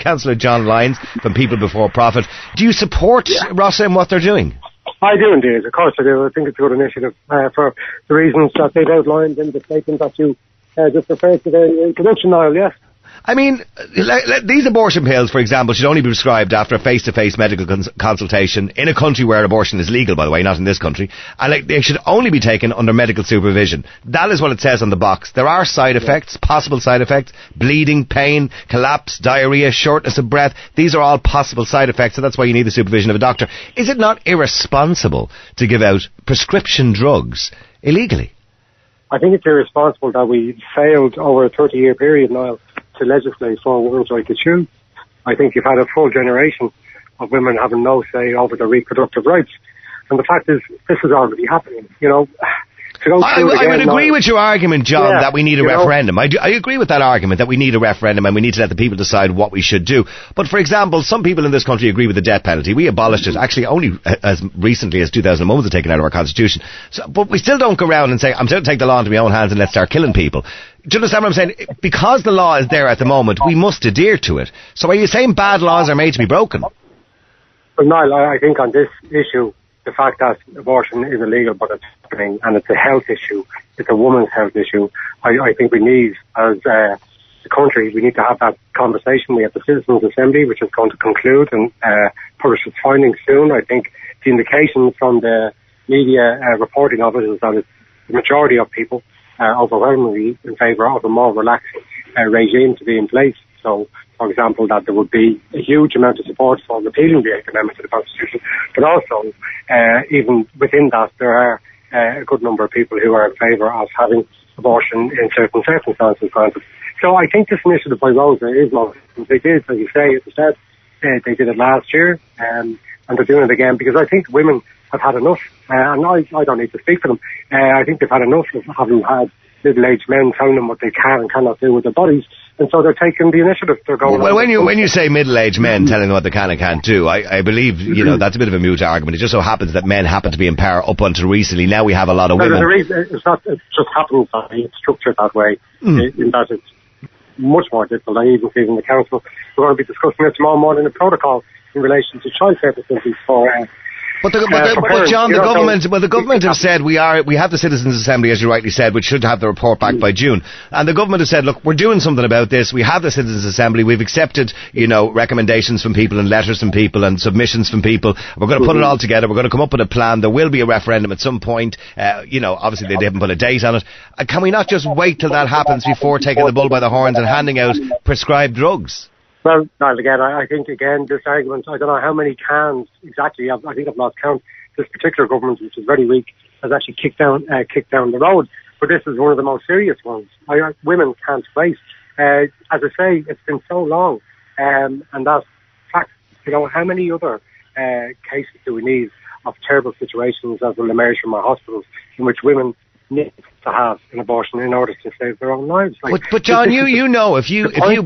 Councillor John Lyons from People Before Profit. Do you support ROSA and what they're doing? I do indeed, of course I do. I think it's a good initiative for the reasons that they've outlined in the statement that you just referred to the introduction, Niall, yes. I mean, these abortion pills, for example, should only be prescribed after a face-to-face medical consultation in a country where abortion is legal, by the way, not in this country. And they should only be taken under medical supervision. That is what it says on the box. There are side effects, possible side effects, bleeding, pain, collapse, diarrhea, shortness of breath. These are all possible side effects, so that's why you need the supervision of a doctor. Is it not irresponsible to give out prescription drugs illegally? I think it's irresponsible that we failed over a 30-year period, Niall, to legislate for women's right to choose. I think you've had a full generation of women having no say over their reproductive rights. And the fact is, this is already happening, you know. I would agree with your argument, John, that we need a referendum. I agree with that argument that we need a referendum and we need to let the people decide what we should do. But, for example, some people in this country agree with the death penalty. We abolished it, actually, only as recently as 2001 was taken out of our constitution. But we still don't go around and say, I'm going to take the law into my own hands and let's start killing people. Do you understand what I'm saying? Because the law is there at the moment, we must adhere to it. So are you saying bad laws are made to be broken? Well, Niall, I think on this issue, the fact that abortion is illegal, but it's happening, and it's a health issue, it's a woman's health issue, I think we need, as a country, we need to have that conversation. We have the Citizens' Assembly, which is going to conclude and publish its findings soon. I think the indication from the media reporting of it is that the majority of people are overwhelmingly in favour of a more relaxed regime to be in place. So, for example, that there would be a huge amount of support for repealing the 8th Amendment to the Constitution, but also, even within that, there are a good number of people who are in favour of having abortion in certain circumstances. So I think this initiative by ROSA is more. They did, as you say, as I said, they did it last year, and they're doing it again, because I think women have had enough, and I don't need to speak for them. I think they've had enough of having had middle-aged men telling them what they can and cannot do with their bodies, and so they're taking the initiative. They're going. Well, when you say middle-aged men telling them what they can and can't do, I believe that's a bit of a mute argument. It just so happens that men happen to be in power up until recently. Now we have a lot of women. It's not. It just happens that it's structured that way. In that it's much more difficult. I even see in the council we're going to be discussing it tomorrow morning, a protocol in relation to childcare facilities for. But John, the government have said we have the Citizens' Assembly, as you rightly said, which should have the report back by June. And the government have said, look, we're doing something about this. We have the Citizens' Assembly. We've accepted, recommendations from people and letters from people and submissions from people. We're going to put it all together. We're going to come up with a plan. There will be a referendum at some point. Obviously they haven't put a date on it. Can we not just wait till that happens before taking the bull by the horns and handing out prescribed drugs? Well, Niall, again, I think, this argument, I don't know how many cans exactly, I think I've lost count. This particular government, which is very weak, has actually kicked down the road. But this is one of the most serious ones. Women can't wait. As I say, it's been so long. And that's fact. How many other cases do we need of terrible situations that will emerge from our hospitals in which women need to have an abortion in order to save their own lives? But John, if you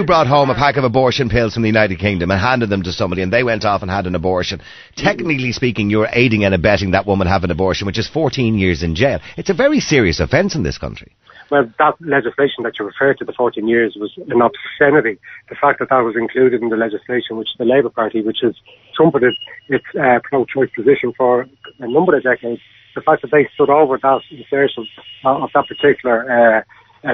brought home a pack of abortion pills from the United Kingdom and handed them to somebody and they went off and had an abortion, technically speaking, you're aiding and abetting that woman have an abortion, which is 14 years in jail. It's a very serious offence in this country. Well, that legislation that you referred to, the 14 years, was an obscenity. The fact that was included in the legislation, which the Labour Party, which has trumpeted its pro-choice position for a number of decades, the fact that they stood over that insertion of that particular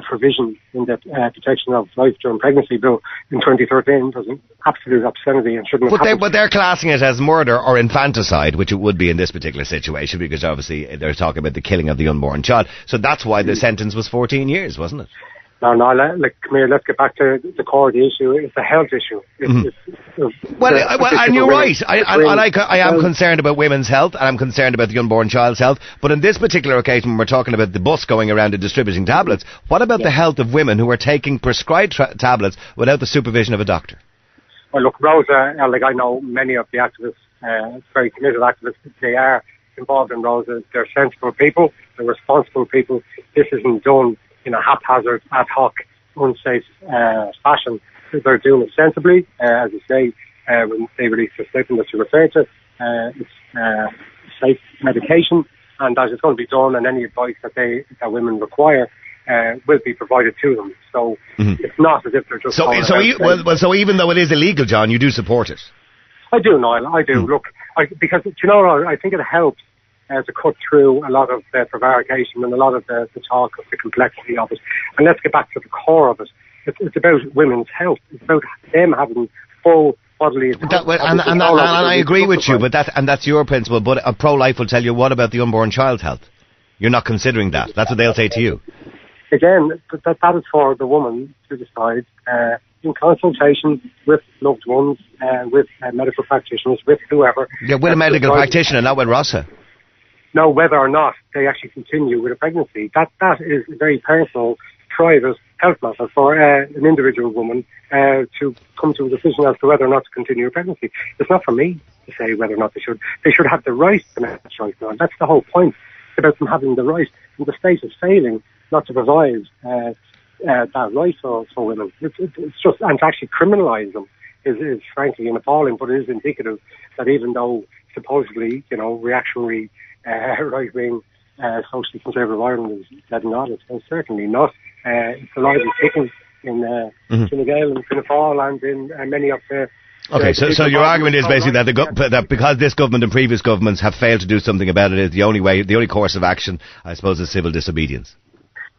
provision in the Protection of Life During Pregnancy Bill in 2013 was an absolute obscenity and shouldn't have happened. But they're classing it as murder or infanticide, which it would be in this particular situation, because obviously they're talking about the killing of the unborn child. So that's why the sentence was 14 years, wasn't it? No, come here, let's get back to the core of the issue. It's a health issue. And you're right. I am concerned about women's health, and I'm concerned about the unborn child's health. But in this particular occasion, when we're talking about the bus going around and distributing tablets, what about the health of women who are taking prescribed tablets without the supervision of a doctor? Well, look, ROSA, I know many of the activists, very committed activists, they are involved in ROSA. They're sensible people, they're responsible people. This isn't done in a haphazard, ad hoc, unsafe fashion. They're doing it sensibly. As you say, when they release the statement that you referred to, it's safe medication, and that is going to be done, and any advice that women require will be provided to them. So it's not as if they're just... So even though it is illegal, John, you do support it? I do, Niall, I do. Look, because, you know, I think it helps to cut through a lot of the prevarication and a lot of the talk of the complexity of it. And let's get back to the core of it. It's about women's health. It's about them having full bodily... And I agree with you, but that's your principle. But a pro-life will tell you, what about the unborn child's health? You're not considering that. That's what they'll say to you. Again, that is for the woman to decide in consultation with loved ones, with medical practitioners, with whoever. Yeah, with a medical practitioner, not with ROSA. No, whether or not they actually continue with a pregnancy. That is a very personal, private health matter for an individual woman to come to a decision as to whether or not to continue a pregnancy. It's not for me to say whether or not they should. They should have the right to make that choice now. That's the whole point. It's about them having the right. And the state is failing not to provide that right for women. It's just, and to actually criminalise them is frankly appalling, but it is indicative that even though supposedly, you know, reactionary right-wing socially conservative Ireland is letting on, it's certainly not. It's alive and kicking in Fine Gael and Fianna Fáil and in many of the... Okay, so your argument is basically that because this government and previous governments have failed to do something about it, the only course of action, I suppose, is civil disobedience.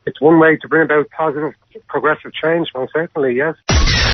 It's one way to bring about positive, progressive change, most certainly, yes.